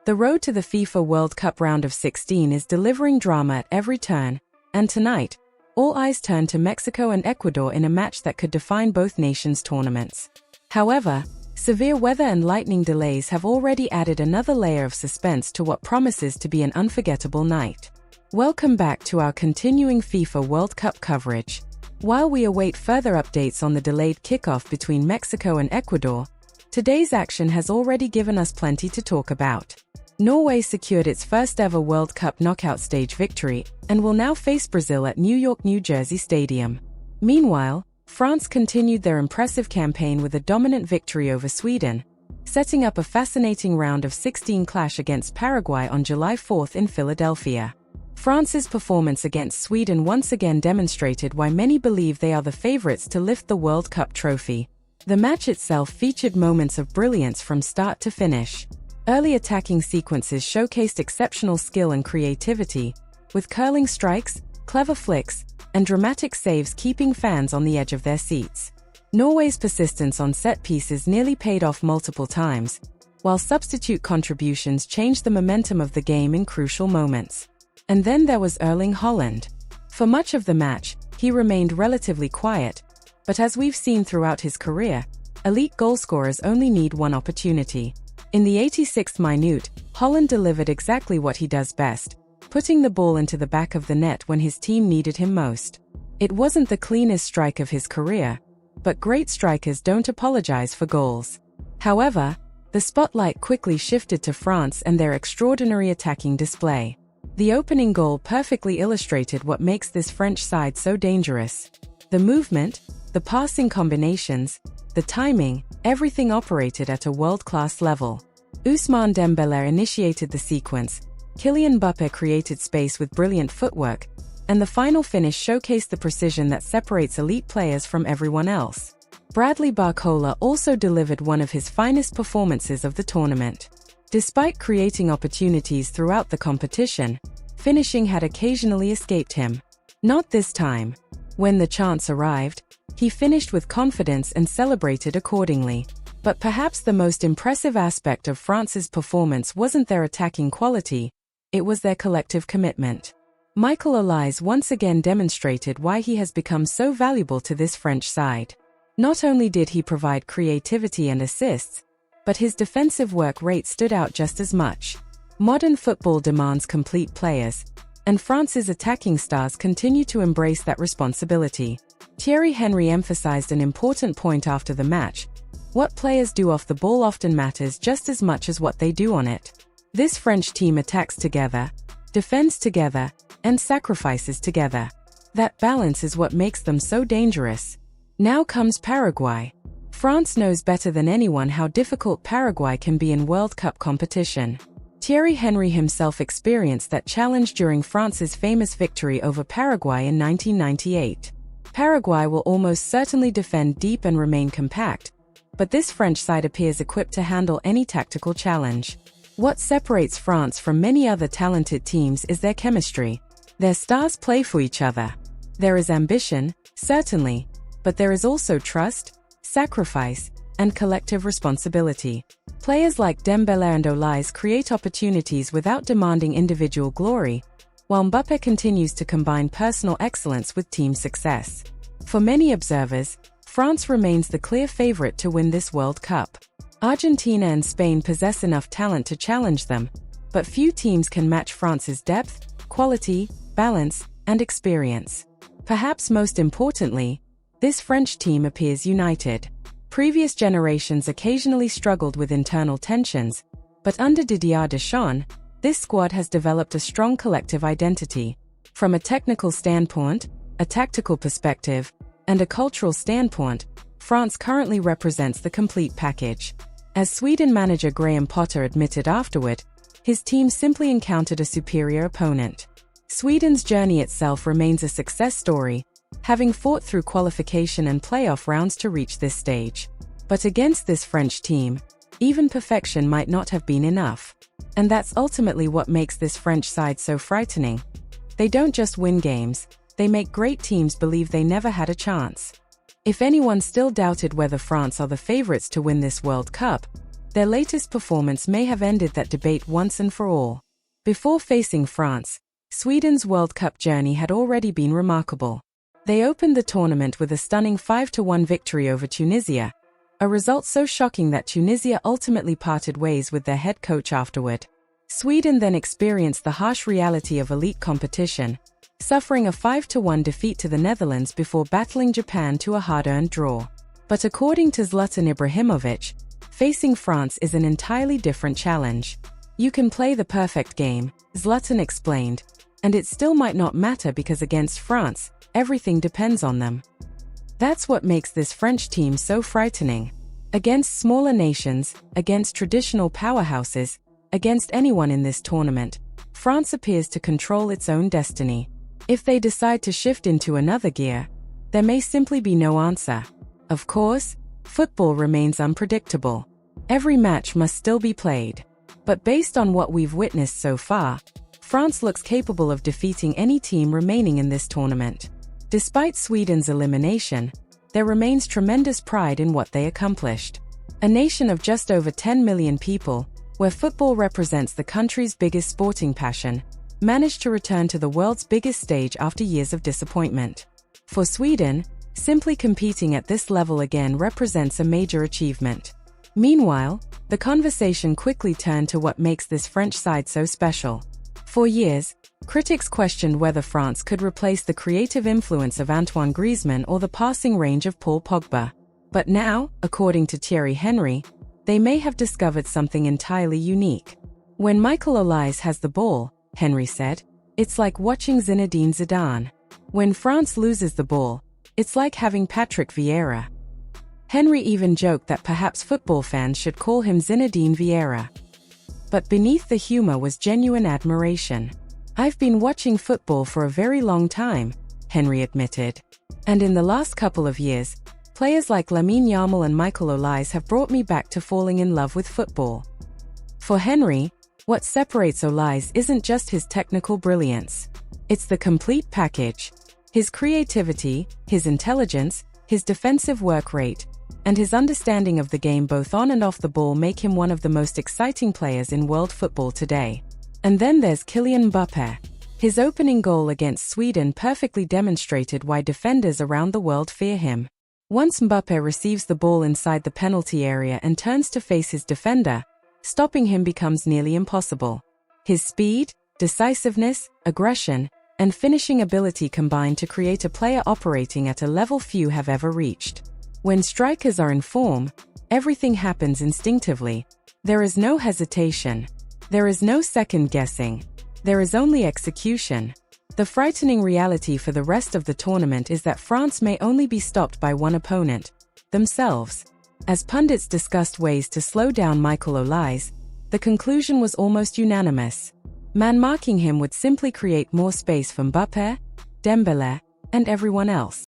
The road to the FIFA World Cup round of 16 is delivering drama at every turn, and tonight, all eyes turn to Mexico and Ecuador in a match that could define both nations' tournaments. However, severe weather and lightning delays have already added another layer of suspense to what promises to be an unforgettable night. Welcome back to our continuing FIFA World Cup coverage. While we await further updates on the delayed kickoff between Mexico and Ecuador, today's action has already given us plenty to talk about. Norway secured its first ever World Cup knockout stage victory and will now face Brazil at New York, New Jersey Stadium. Meanwhile, France continued their impressive campaign with a dominant victory over Sweden, setting up a fascinating round of 16 clash against Paraguay on July 4 in Philadelphia. France's performance against Sweden once again demonstrated why many believe they are the favorites to lift the World Cup trophy. The match itself featured moments of brilliance from start to finish. Early attacking sequences showcased exceptional skill and creativity, with curling strikes, clever flicks, and dramatic saves keeping fans on the edge of their seats. Norway's persistence on set pieces nearly paid off multiple times, while substitute contributions changed the momentum of the game in crucial moments. And then there was Erling Haaland. For much of the match, he remained relatively quiet, but as we've seen throughout his career, elite goalscorers only need one opportunity. In the 86th minute, Haaland delivered exactly what he does best, putting the ball into the back of the net when his team needed him most. It wasn't the cleanest strike of his career, but great strikers don't apologize for goals. However, the spotlight quickly shifted to France and their extraordinary attacking display. The opening goal perfectly illustrated what makes this French side so dangerous. The movement, the passing combinations, the timing, everything operated at a world-class level. Ousmane Dembélé initiated the sequence, Kylian Mbappé created space with brilliant footwork, and the final finish showcased the precision that separates elite players from everyone else. Bradley Barcola also delivered one of his finest performances of the tournament. Despite creating opportunities throughout the competition, finishing had occasionally escaped him. Not this time. When the chance arrived, he finished with confidence and celebrated accordingly. But perhaps the most impressive aspect of France's performance wasn't their attacking quality, it was their collective commitment. Michael Olise once again demonstrated why he has become so valuable to this French side. Not only did he provide creativity and assists, but his defensive work rate stood out just as much. Modern football demands complete players, and France's attacking stars continue to embrace that responsibility. Thierry Henry emphasized an important point after the match: what players do off the ball often matters just as much as what they do on it. This French team attacks together, defends together, and sacrifices together. That balance is what makes them so dangerous. Now comes Paraguay. France knows better than anyone how difficult Paraguay can be in World Cup competition. Thierry Henry himself experienced that challenge during France's famous victory over Paraguay in 1998. Paraguay will almost certainly defend deep and remain compact, but this French side appears equipped to handle any tactical challenge. What separates France from many other talented teams is their chemistry. Their stars play for each other. There is ambition, certainly, but there is also trust, sacrifice, and collective responsibility. Players like Dembélé and Olise create opportunities without demanding individual glory, while Mbappe continues to combine personal excellence with team success. For many observers, France remains the clear favorite to win this World Cup. Argentina and Spain possess enough talent to challenge them, but few teams can match France's depth, quality, balance, and experience. Perhaps most importantly, this French team appears united. Previous generations occasionally struggled with internal tensions, but under Didier Deschamps, this squad has developed a strong collective identity. From a technical standpoint, a tactical perspective, and a cultural standpoint, France currently represents the complete package. As Sweden manager Graham Potter admitted afterward, his team simply encountered a superior opponent. Sweden's journey itself remains a success story, having fought through qualification and playoff rounds to reach this stage. But against this French team, even perfection might not have been enough. And that's ultimately what makes this French side so frightening. They don't just win games, they make great teams believe they never had a chance. If anyone still doubted whether France are the favorites to win this World Cup, Their latest performance may have ended that debate once and for all. Before facing France, Sweden's World Cup journey had already been remarkable. They opened the tournament with a stunning 5-1 victory over Tunisia, a result so shocking that Tunisia ultimately parted ways with their head coach afterward. Sweden then experienced the harsh reality of elite competition, suffering a 5-1 defeat to the Netherlands before battling Japan to a hard-earned draw. But according to Zlatan Ibrahimović, facing France is an entirely different challenge. You can play the perfect game, Zlatan explained, and it still might not matter because against France, everything depends on them. That's what makes this French team so frightening. Against smaller nations, against traditional powerhouses, against anyone in this tournament, France appears to control its own destiny. If they decide to shift into another gear, there may simply be no answer. Of course, football remains unpredictable. Every match must still be played. But based on what we've witnessed so far, France looks capable of defeating any team remaining in this tournament. Despite Sweden's elimination, there remains tremendous pride in what they accomplished. A nation of just over 10 million people, where football represents the country's biggest sporting passion, managed to return to the world's biggest stage after years of disappointment. For Sweden, simply competing at this level again represents a major achievement. Meanwhile, the conversation quickly turned to what makes this French side so special. For years, critics questioned whether France could replace the creative influence of Antoine Griezmann or the passing range of Paul Pogba. But now, according to Thierry Henry, they may have discovered something entirely unique. When Michael Olise has the ball, Henry said, it's like watching Zinedine Zidane. When France loses the ball, it's like having Patrick Vieira. Henry even joked that perhaps football fans should call him Zinedine Vieira. But beneath the humor was genuine admiration. I've been watching football for a very long time, Henry admitted. And in the last couple of years, players like Lamine Yamal and Michael Olise have brought me back to falling in love with football. For Henry, what separates Olise isn't just his technical brilliance. It's the complete package. His creativity, his intelligence, his defensive work rate, and his understanding of the game both on and off the ball make him one of the most exciting players in world football today. And then there's Kylian Mbappé. His opening goal against Sweden perfectly demonstrated why defenders around the world fear him. Once Mbappé receives the ball inside the penalty area and turns to face his defender, stopping him becomes nearly impossible. His speed, decisiveness, aggression, and finishing ability combine to create a player operating at a level few have ever reached. When strikers are in form, everything happens instinctively. There is no hesitation. There is no second guessing. There is only execution. The frightening reality for the rest of the tournament is that France may only be stopped by one opponent, themselves. As pundits discussed ways to slow down Michael Olise, the conclusion was almost unanimous. Man-marking him would simply create more space for Mbappé, Dembélé, and everyone else.